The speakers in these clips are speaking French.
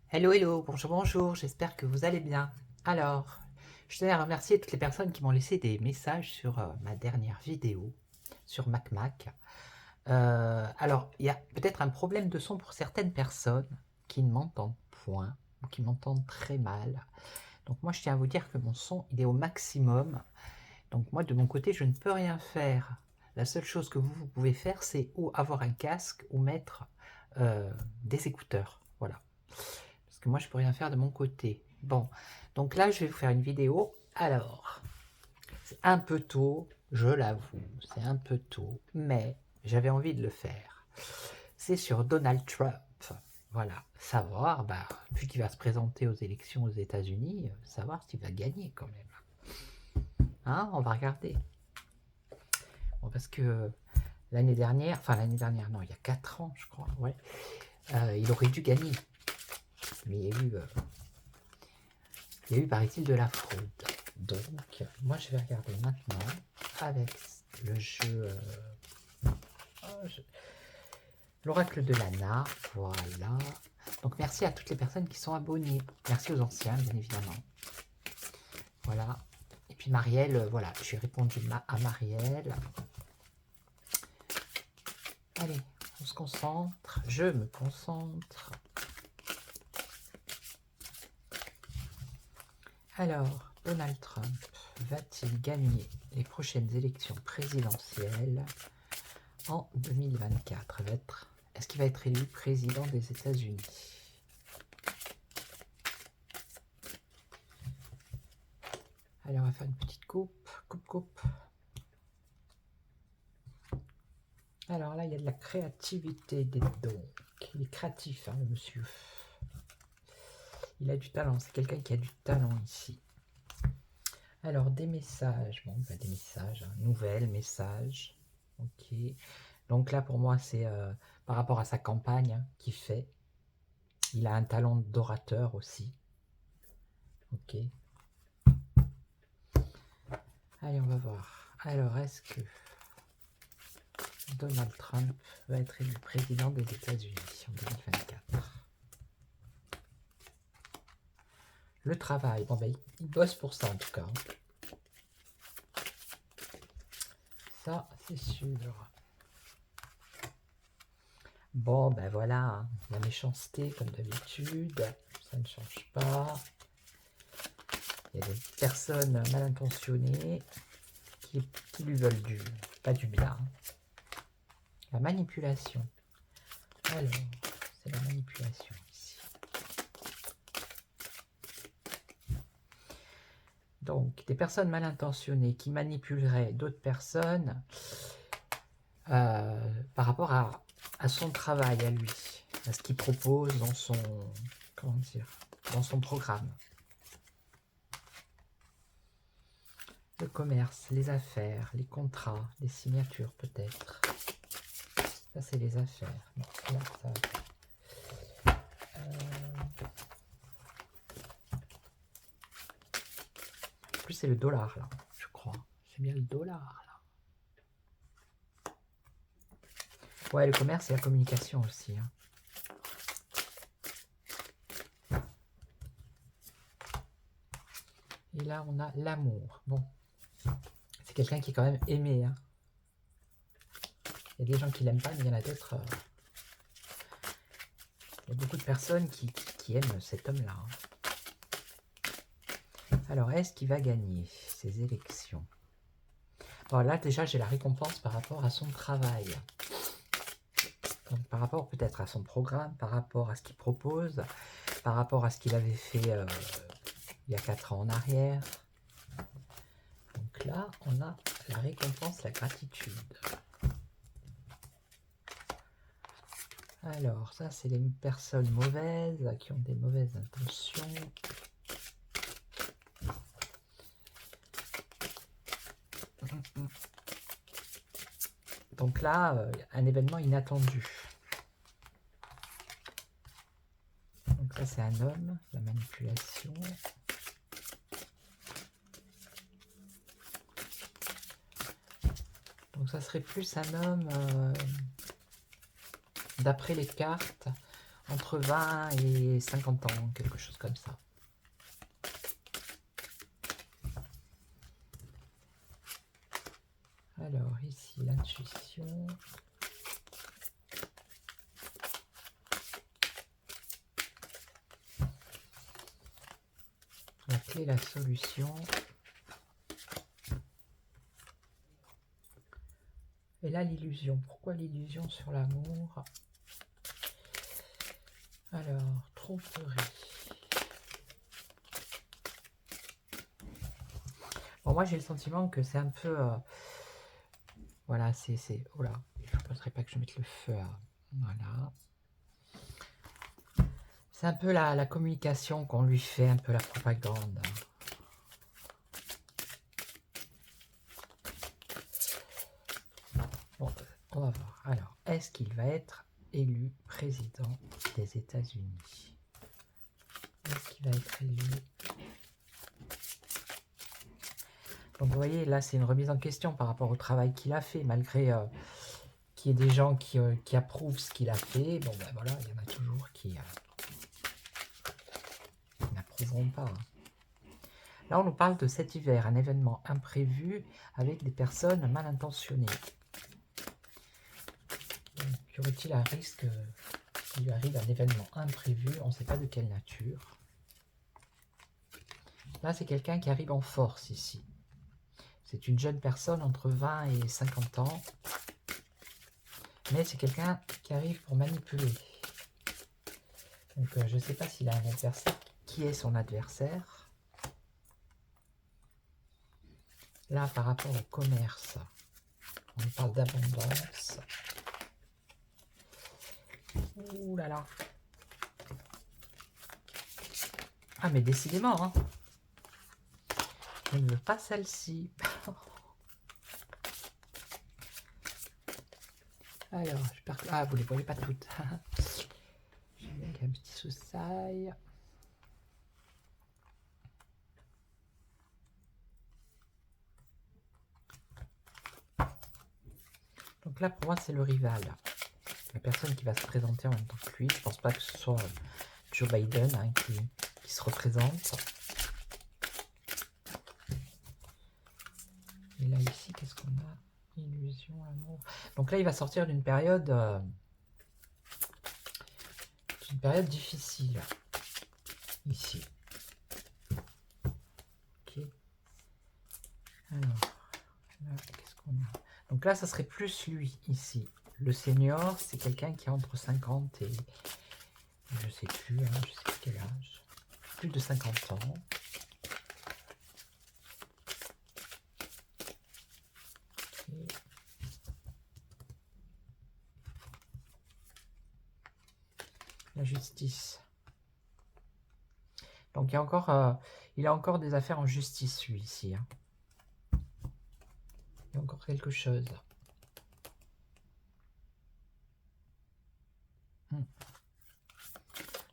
Hello, hello, bonjour, bonjour, j'espère que vous allez bien. Alors, je tenais à remercier toutes les personnes qui m'ont laissé des messages sur ma dernière vidéo sur MacMac. Alors, il y a peut-être un problème de son pour certaines personnes qui ne m'entendent point ou qui m'entendent très mal. Donc moi, je tiens à vous dire que mon son, il est au maximum. Donc moi, de mon côté, je ne peux rien faire. La seule chose que vous pouvez faire, c'est ou avoir un casque ou mettre des écouteurs. Voilà. Parce que moi, je peux rien faire de mon côté. Bon, donc là, je vais vous faire une vidéo. Alors, c'est un peu tôt, je l'avoue, c'est un peu tôt, mais j'avais envie de le faire. C'est sur Donald Trump. Voilà, savoir, bah, vu qu'il va se présenter aux élections aux États-Unis, savoir s'il va gagner quand même. Hein, on va regarder. Bon, parce que l'année dernière, non, il y a 4 ans, je crois, ouais, il aurait dû gagner. Mais il y a eu, paraît-il, de la fraude. Donc, moi, je vais regarder maintenant avec le jeu l'oracle de Lana. Voilà. Donc, merci à toutes les personnes qui sont abonnées. Merci aux anciens, bien évidemment. Voilà. Et puis, Marielle, voilà, j'ai répondu à Marielle. Allez, on se concentre. Je me concentre. Alors, Donald Trump va-t-il gagner les prochaines élections présidentielles en 2024? Est-ce qu'il va être élu président des États-Unis? Allez, on va faire une petite coupe. Alors là, il y a de la créativité dedans. Il est créatif, hein, le monsieur. Il a du talent, c'est quelqu'un qui a du talent ici. Alors, des messages. Bon, bah, des messages, hein. Nouvelles, messages. Ok. Donc là, pour moi, c'est par rapport à sa campagne hein, qu'il fait. Il a un talent d'orateur aussi. Ok. Allez, on va voir. Alors, est-ce que Donald Trump va être élu président des États-Unis en 2024? Le travail, bon ben, il bosse pour ça en tout cas. Ça, c'est sûr. Bon, ben voilà, hein, la méchanceté comme d'habitude, ça ne change pas. Il y a des personnes mal intentionnées qui lui veulent pas du bien. La manipulation. Alors, c'est la manipulation ici. Donc, des personnes mal intentionnées qui manipuleraient d'autres personnes par rapport à son travail, à lui, à ce qu'il propose dans son, dans son programme. Le commerce, les affaires, les contrats, les signatures peut-être. Ça, c'est les affaires. Non, là, ça va. En plus, c'est le dollar, là, je crois. C'est bien le dollar, là. Ouais, le commerce et la communication aussi. Hein. Et là, on a l'amour. Bon, c'est quelqu'un qui est quand même aimé. Hein. Il y a des gens qui l'aiment pas, mais il y en a d'autres... Il y a beaucoup de personnes qui aiment cet homme-là. Hein. Alors, est-ce qu'il va gagner ces élections? Bon, là, déjà, j'ai la récompense par rapport à son travail. Donc, par rapport peut-être à son programme, par rapport à ce qu'il propose, par rapport à ce qu'il avait fait il y a 4 ans en arrière. Donc là, on a la récompense, la gratitude. Alors, ça, c'est les personnes mauvaises, qui ont des mauvaises intentions. Donc là, un événement inattendu. Donc ça, c'est un homme, la manipulation. Donc ça serait plus un homme, d'après les cartes, entre 20 et 50 ans, quelque chose comme ça. Alors ici, l'intuition. La clé, la solution. Et là, l'illusion. Pourquoi l'illusion sur l'amour? Alors, tromperie. Bon, moi, j'ai le sentiment que c'est un peu... voilà, c'est... Oh là, je ne penserais pas que je mette le feu à... Voilà. C'est un peu la communication qu'on lui fait, un peu la propagande. Bon, on va voir. Alors, est-ce qu'il va être élu président des États-Unis? Est-ce qu'il va être élu? Donc, vous voyez, là, c'est une remise en question par rapport au travail qu'il a fait, malgré qu'il y ait des gens qui approuvent ce qu'il a fait. Bon, ben voilà, il y en a toujours qui n'approuveront pas. Là, on nous parle de cet hiver, un événement imprévu avec des personnes mal intentionnées. Y aurait-il un risque qu'il lui arrive un événement imprévu? On ne sait pas de quelle nature. Là, c'est quelqu'un qui arrive en force ici. C'est une jeune personne entre 20 et 50 ans. Mais c'est quelqu'un qui arrive pour manipuler. Donc, je ne sais pas s'il a un adversaire. Qui est son adversaire? Là, par rapport au commerce, on parle d'abondance. Ouh là là. Ah, mais décidément, hein. Je ne veux pas celle-ci. Alors, j'espère que... Ah, vous ne les voyez pas toutes. J'ai mis un petit soussaille. Donc là, pour moi, c'est le rival. La personne qui va se présenter en même temps que lui. Je ne pense pas que ce soit Joe Biden hein, qui se représente. Et là, ici, qu'est-ce qu'on a? Illusion, amour. Donc là, il va sortir d'une période difficile. Ici. Ok. Alors, là, qu'est-ce qu'on a? Donc là, ça serait plus lui, ici. Le senior, c'est quelqu'un qui a entre 50 et... Je sais plus, hein, je sais plus quel âge. Plus de 50 ans. Okay. La justice. Donc il y a encore des affaires en justice, lui, ici. Hein. Il y a encore quelque chose.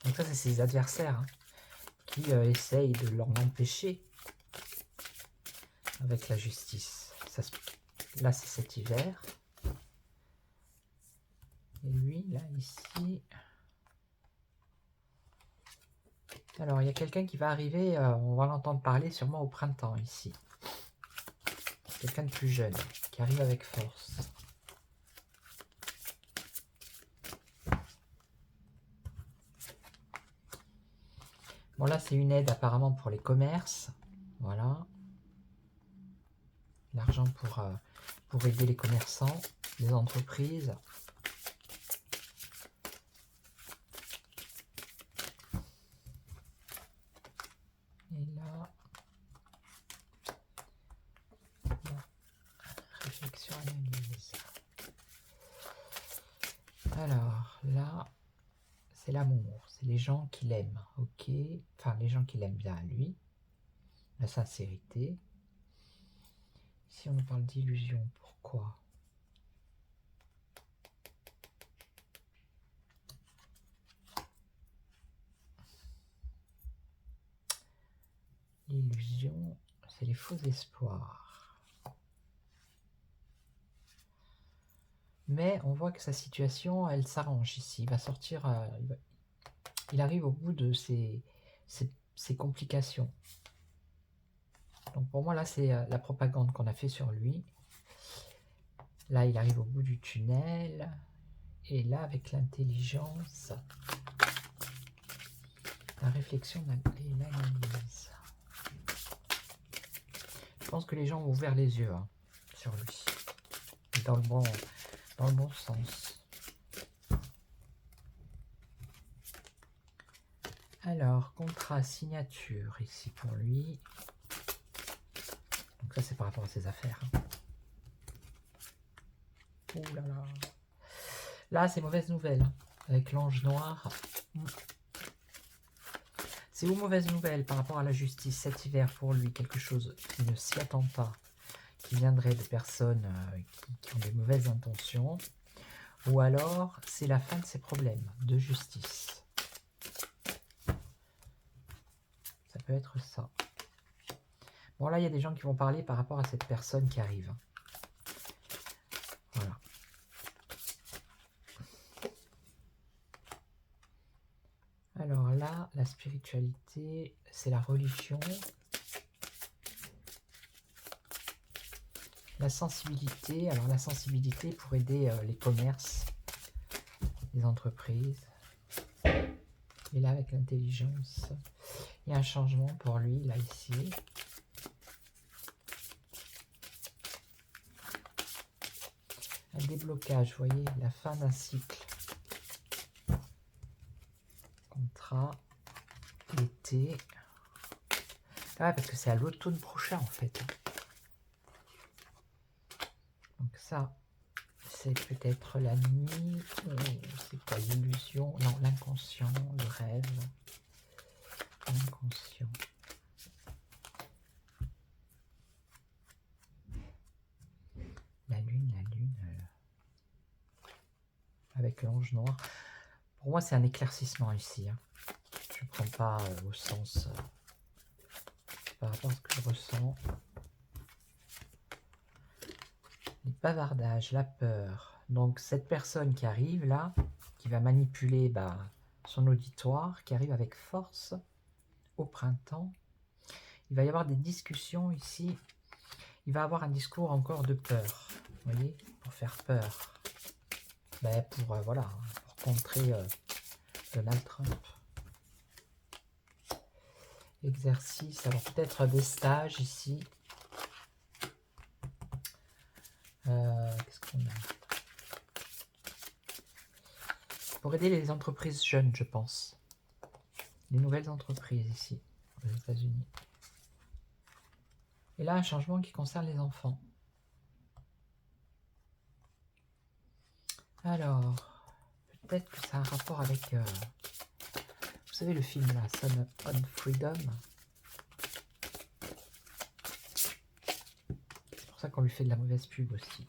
Donc ça, c'est ses adversaires hein, qui essayent de l'en empêcher avec la justice. Ça, là, c'est cet hiver. Et lui, là, ici... Alors, il y a quelqu'un qui va arriver, on va l'entendre parler sûrement au printemps, ici. Quelqu'un de plus jeune, qui arrive avec force. Bon, là, c'est une aide apparemment pour les commerces. Voilà. L'argent pour aider les commerçants, les entreprises. Et là, réflexion, analyse. Alors, là, c'est l'amour. C'est les gens qui l'aiment, ok? Enfin, les gens qui l'aiment bien à lui. La sincérité. Ici, on nous parle d'illusion. Pourquoi? L'illusion, c'est les faux espoirs. Mais on voit que sa situation, elle s'arrange ici. Il va sortir, il arrive au bout de ses complications. Donc pour moi, là, c'est la propagande qu'on a fait sur lui. Là, il arrive au bout du tunnel. Et là, avec l'intelligence, la réflexion et l'analyse. Je pense que les gens ont ouvert les yeux hein, sur lui. Dans le bon sens. Alors, contrat, signature ici pour lui. Donc ça, c'est par rapport à ses affaires. Ouh là là. Là, c'est mauvaise nouvelle. Hein, avec l'ange noir. C'est où mauvaise nouvelle par rapport à la justice cet hiver pour lui? Quelque chose qui ne s'y attend pas. Qui viendrait de personnes qui ont des mauvaises intentions. Ou alors, c'est la fin de ses problèmes de justice. Ça peut être ça. Bon, là, il y a des gens qui vont parler par rapport à cette personne qui arrive. Voilà. Alors là, la spiritualité, c'est la religion. La sensibilité. Alors, la sensibilité pour aider les commerces, les entreprises. Et là, avec l'intelligence, il y a un changement pour lui, là, ici. Un déblocage, vous voyez, la fin d'un cycle. Contrat, l'été. Ah ouais, parce que c'est à l'automne prochain, en fait. Donc ça, c'est peut-être la nuit. C'est quoi, l'illusion? Non, l'inconscient, le rêve. L'inconscient. La lune. Avec l'ange noir. Pour moi, c'est un éclaircissement ici. Hein. Je ne prends pas au sens par rapport à ce que je ressens. Les bavardages, la peur. Donc, cette personne qui arrive là, qui va manipuler son auditoire, qui arrive avec force au printemps, il va y avoir des discussions ici. Il va avoir un discours encore de peur. Vous voyez, pour faire peur. Voilà, pour contrer Donald Trump. Exercice, alors peut-être des stages ici. Qu'est-ce qu'on a? Pour aider les entreprises jeunes, je pense. Les nouvelles entreprises ici, aux États-Unis. Et là, un changement qui concerne les enfants. Alors, peut-être que ça a un rapport avec... vous savez le film là, Son of Freedom. C'est pour ça qu'on lui fait de la mauvaise pub aussi.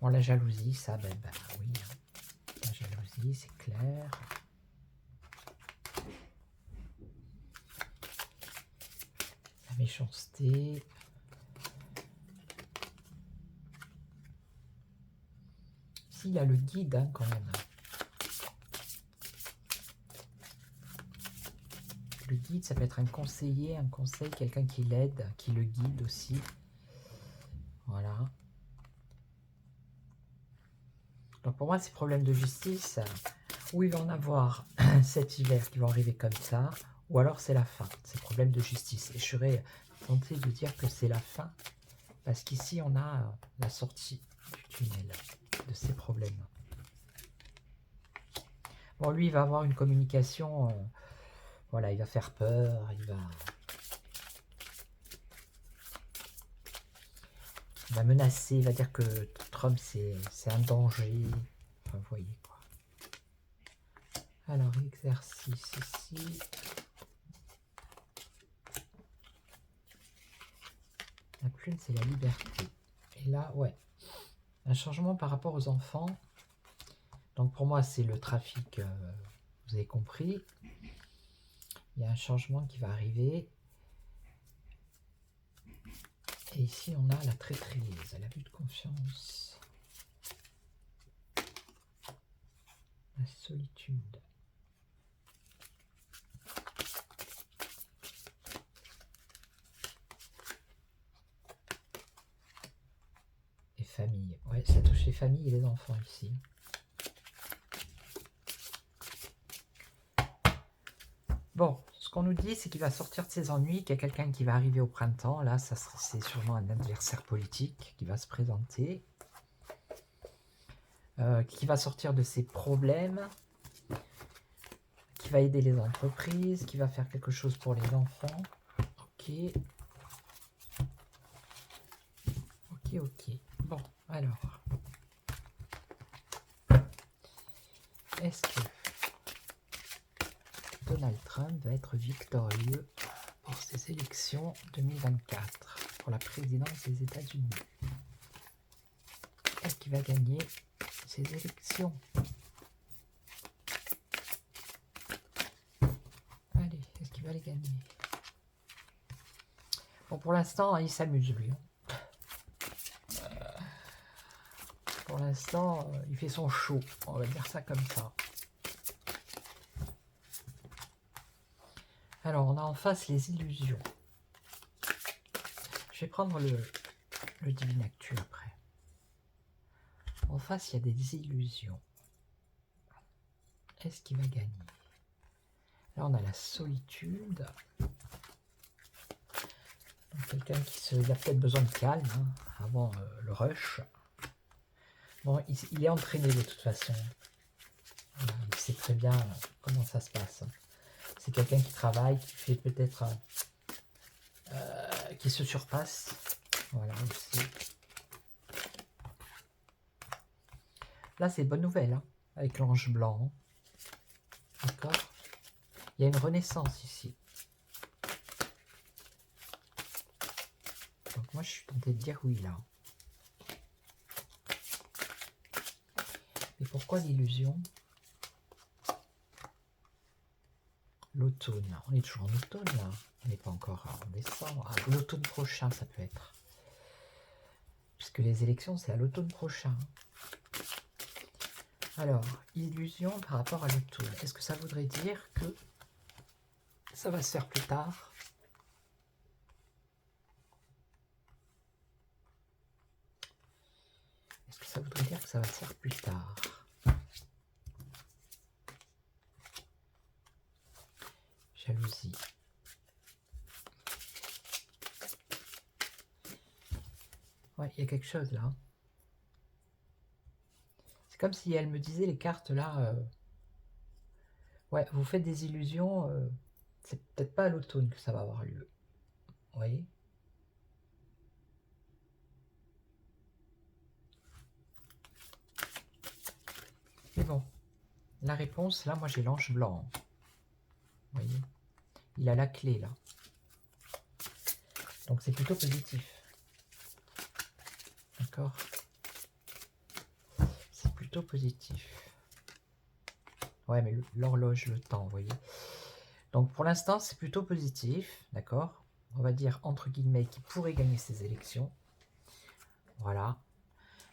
Bon, la jalousie, ça, oui. La jalousie, c'est clair. La méchanceté. Ici, il y a le guide, hein, quand même. Le guide, ça peut être un conseiller, un conseil, quelqu'un qui l'aide, qui le guide aussi. Voilà. Donc pour moi, ces problèmes de justice, où il va en avoir cet hiver qui vont arriver comme ça, ou alors c'est la fin, ces problèmes de justice. Et je serais tenté de dire que c'est la fin, parce qu'ici on a la sortie du tunnel de ces problèmes. Bon, lui, il va avoir une communication, voilà, il va faire peur, il va menacer, il va dire que Trump c'est un danger, enfin vous voyez quoi. Alors, exercice ici. La plume, c'est la liberté. Et là, ouais, un changement par rapport aux enfants. Donc pour moi, c'est le trafic, vous avez compris. Il y a un changement qui va arriver. Et ici, on a la traîtrise, l'abus de confiance. La solitude. ça touche les familles et les enfants ici. Bon, ce qu'on nous dit, c'est qu'il va sortir de ses ennuis, qu'il y a quelqu'un qui va arriver au printemps. Là, c'est sûrement un adversaire politique qui va se présenter, qui va sortir de ses problèmes, qui va aider les entreprises, qui va faire quelque chose pour les enfants. Ok. Ok. Bon, alors. Est-ce que Donald Trump va être victorieux pour ces élections 2024 pour la présidence des États-Unis? Est-ce qu'il va gagner ces élections? Allez, est-ce qu'il va les gagner? Bon, pour l'instant, il s'amuse, lui. Pour l'instant, il fait son show, on va dire ça comme ça. Alors, on a en face les illusions. Je vais prendre le Divine Actu après. En face, il y a des illusions. Est-ce qu'il va gagner? Là, on a la solitude. Quelqu'un il a peut-être besoin de calme avant le rush. Bon, il est entraîné de toute façon. Il sait très bien comment ça se passe. C'est quelqu'un qui travaille, qui fait peut-être... qui se surpasse. Voilà, aussi. Là, c'est bonne nouvelle, hein, avec l'ange blanc. D'accord? Il y a une renaissance ici. Donc moi, je suis tenté de dire oui, là. Mais pourquoi l'illusion? L'automne. On est toujours en automne, là. On n'est pas encore en décembre. Ah, l'automne prochain, ça peut être. Puisque les élections, c'est à l'automne prochain. Alors, illusion par rapport à l'automne. Est-ce que ça voudrait dire que ça va se faire plus tard? Est-ce que ça voudrait dire que ça va se faire plus tard? Jalousie. Ouais, il y a quelque chose là. C'est comme si elle me disait les cartes là. Ouais, vous faites des illusions. C'est peut-être pas à l'automne que ça va avoir lieu. Vous voyez? Mais bon, la réponse, là, moi j'ai l'ange blanc. Vous voyez? Il a la clé là. Donc c'est plutôt positif. D'accord? C'est plutôt positif. Ouais, mais l'horloge, le temps, vous voyez. Donc pour l'instant, c'est plutôt positif, d'accord? On va dire, entre guillemets, qui pourrait gagner ces élections. Voilà.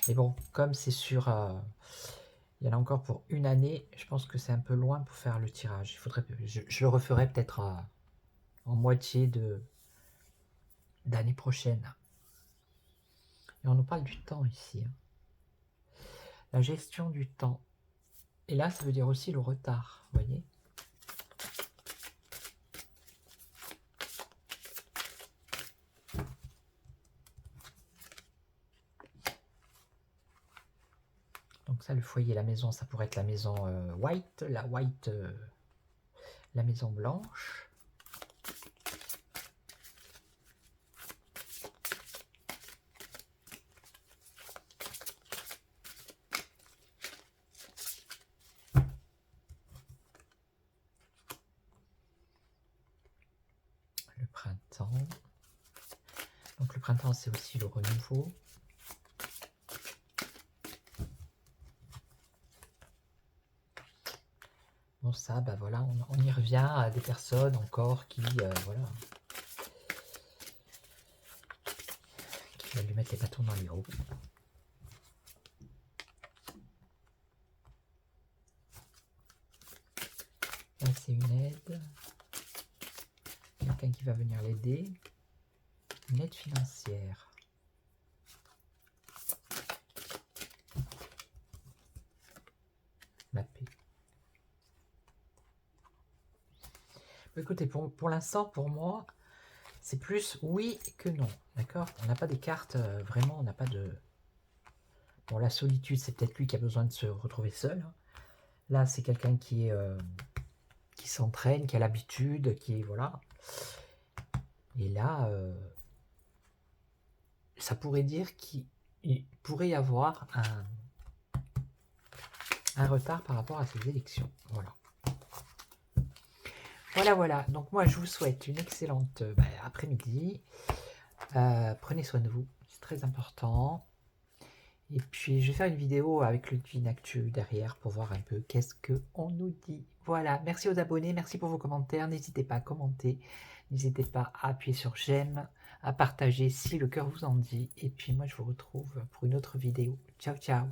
Mais bon, comme c'est sur... il y en a encore pour une année, je pense que c'est un peu loin pour faire le tirage. Il faudrait, je le referai peut-être en moitié d'année prochaine. Et on nous parle du temps ici. Hein. La gestion du temps. Et là, ça veut dire aussi le retard, vous voyez? Donc ça, le foyer, la maison, ça pourrait être la maison white, la maison blanche. Le printemps. Donc le printemps, c'est aussi le renouveau. Bon, ça, bah voilà, on y revient à des personnes encore qui, voilà, qui veulent lui mettre les bâtons dans les roues. Là, c'est une aide. Quelqu'un qui va venir l'aider. Une aide financière. Écoutez, pour l'instant, pour moi, c'est plus oui que non, d'accord? On n'a pas des cartes, vraiment, on n'a pas de... Bon, la solitude, c'est peut-être lui qui a besoin de se retrouver seul, hein. Là, c'est quelqu'un qui s'entraîne, qui a l'habitude, qui est... Voilà. Et là, ça pourrait dire qu'il pourrait y avoir un retard par rapport à ces élections. Voilà. Voilà. Donc moi, je vous souhaite une excellente après-midi. Prenez soin de vous, c'est très important. Et puis, je vais faire une vidéo avec le Twin Actu derrière pour voir un peu qu'est-ce qu'on nous dit. Voilà, merci aux abonnés, merci pour vos commentaires. N'hésitez pas à commenter, n'hésitez pas à appuyer sur j'aime, à partager si le cœur vous en dit. Et puis moi, je vous retrouve pour une autre vidéo. Ciao, ciao!